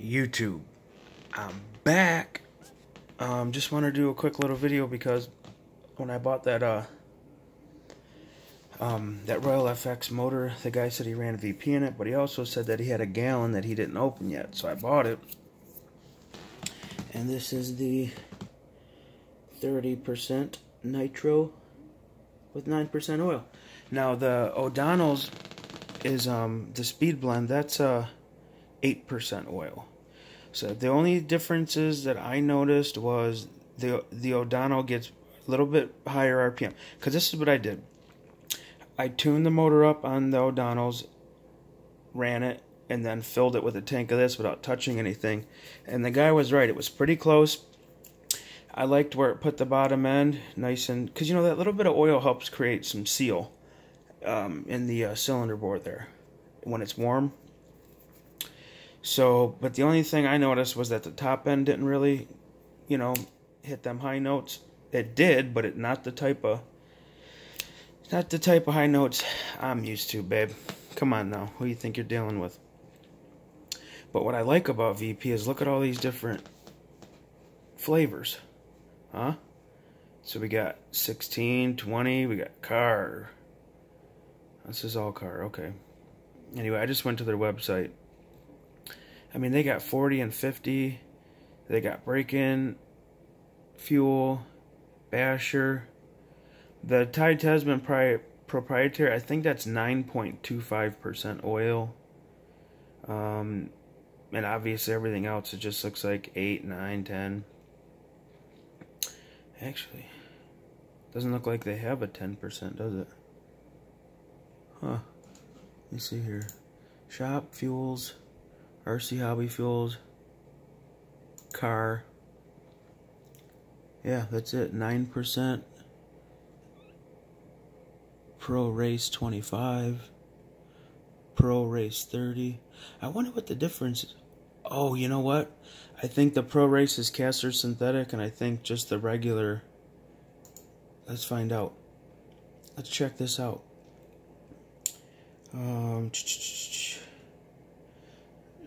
YouTube. I'm back. Just want to do a quick little video because when I bought that that Royal FX motor, the guy said he ran a VP in it, but he also said that he had a gallon that he didn't open yet, so I bought it. And this is the 30% nitro with 9% oil. Now the O'Donnell's is the speed blend, that's 8% oil. So the only differences that I noticed was the O'Donnell gets a little bit higher RPM. Because this is what I did. I tuned the motor up on the O'Donnell's, ran it, and then filled it with a tank of this without touching anything. And the guy was right. It was pretty close. I liked where it put the bottom end nice and... Because, you know, that little bit of oil helps create some seal in the cylinder board there when it's warm. So, but the only thing I noticed was that the top end didn't really, you know, hit them high notes. It did, but not the type of high notes I'm used to, babe. Come on now, who do you think you're dealing with? But what I like about VP is look at all these different flavors, huh? So we got 16, 20, we got car. This is all car, okay. Anyway, I just went to their website. I mean, they got 40 and 50. They got break-in, fuel, basher. The Tide Tasman proprietary, I think that's 9.25% oil. And obviously everything else, it just looks like 8, 9, 10. Actually, doesn't look like they have a 10%, does it? Huh. Let me see here. Shop, fuels, RC Hobby Fuels, car. Yeah, that's it. 9%. Pro Race 25. Pro Race 30. I wonder what the difference is. Oh, you know what? I think the Pro Race is caster synthetic, and I think just the regular. Let's find out. Let's check this out.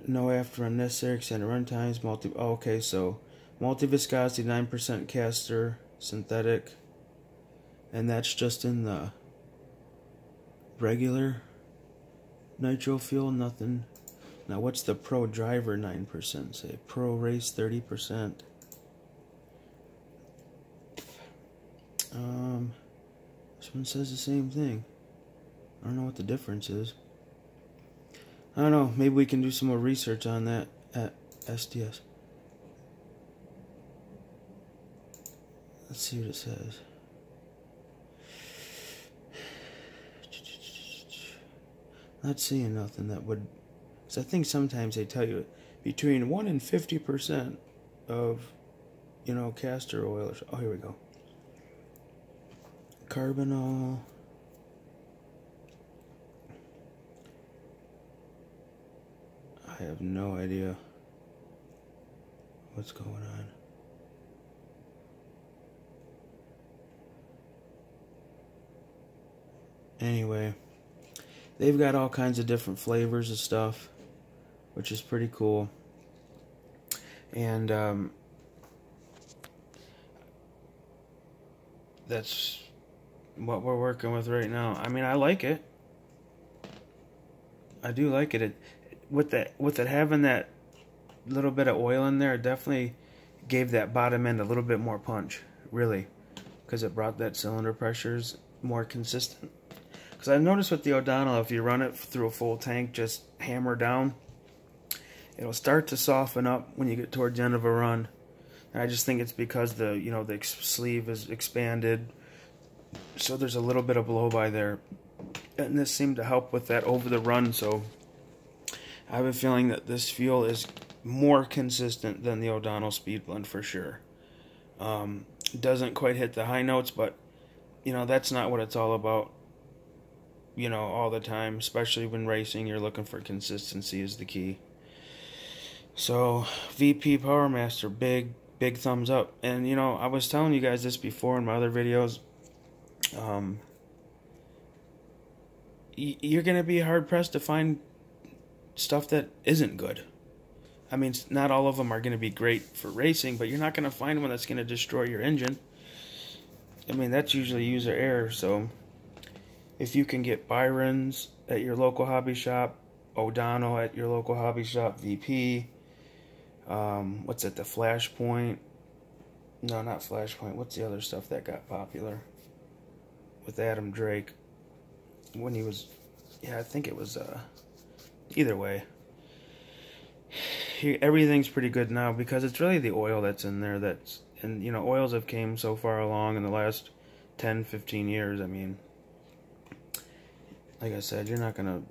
No after unnecessary extended run times. Okay, so multi viscosity 9% caster synthetic, and that's just in the regular nitro fuel. Nothing. Now what's the Pro Driver 9%? Say Pro Race 30%. This one says the same thing. I don't know what the difference is. I don't know. Maybe we can do some more research on that at SDS. Let's see what it says. Not seeing nothing that would... Because I think sometimes they tell you between 1 and 50% of, you know, castor oil. Oh, here we go. Carbonol. I have no idea what's going on. Anyway, they've got all kinds of different flavors of stuff, which is pretty cool. And that's what we're working with right now. I mean, I like it. I do like it. With it having that little bit of oil in there, it definitely gave that bottom end a little bit more punch, really, because it brought that cylinder pressures more consistent. Because I noticed with the O'Donnell, if you run it through a full tank, just hammer down, it'll start to soften up when you get towards the end of a run. And I just think it's because the sleeve is expanded, so there's a little bit of blow by there, and this seemed to help with that over the run. So I have a feeling that this fuel is more consistent than the O'Donnell Speed Blend for sure. Doesn't quite hit the high notes, but you know, that's not what it's all about. You know, all the time, especially when racing, you're looking for consistency is the key. So VP Powermaster, big thumbs up. And you know, I was telling you guys this before in my other videos. You're gonna be hard pressed to find stuff that isn't good. I mean, not all of them are going to be great for racing, but you're not going to find one that's going to destroy your engine. I mean, that's usually user error, so if you can get Byron's at your local hobby shop, O'Donnell at your local hobby shop, VP, what's it, the Flashpoint? No, not Flashpoint. What's the other stuff that got popular with Adam Drake when he was, yeah, I think it was, either way. Everything's pretty good now because it's really the oil that's in there that's, and you know, oils have came so far along in the last 10, 15 years. I mean, like I said, you're not gonna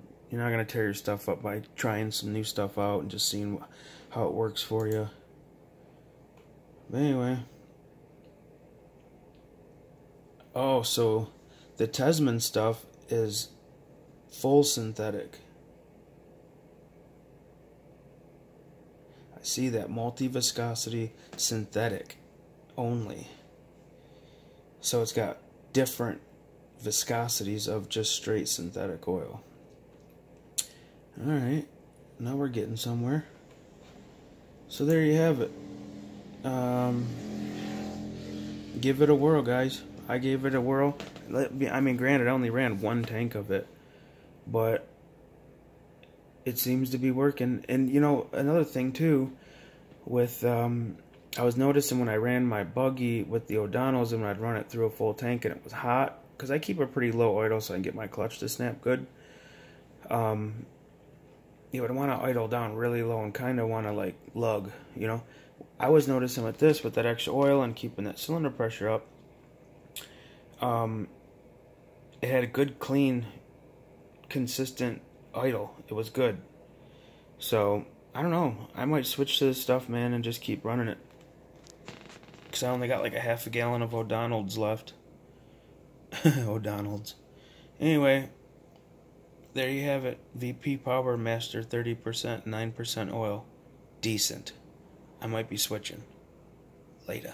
tear your stuff up by trying some new stuff out and just seeing how it works for you. But anyway, oh, so the Tesman stuff is full synthetic. I see that, multi-viscosity synthetic only. So it's got different viscosities of just straight synthetic oil. Alright, now we're getting somewhere. So there you have it. Give it a whirl, guys. I gave it a whirl. I mean, granted, I only ran one tank of it, but it seems to be working. And you know, another thing too, with I was noticing when I ran my buggy with the O'Donnells and when I'd run it through a full tank and it was hot, because I keep a pretty low idle so I can get my clutch to snap good. You would want to idle down really low and kind of want to like lug, you know. I was noticing with this, with that extra oil and keeping that cylinder pressure up, it had a good, clean, consistent idle. It was good. So, I don't know. I might switch to this stuff, man, and just keep running it. Because I only got like a half a gallon of O'Donnell's left. O'Donnell's. Anyway, there you have it. VP Powermaster 30%, 9% oil. Decent. I might be switching. Later.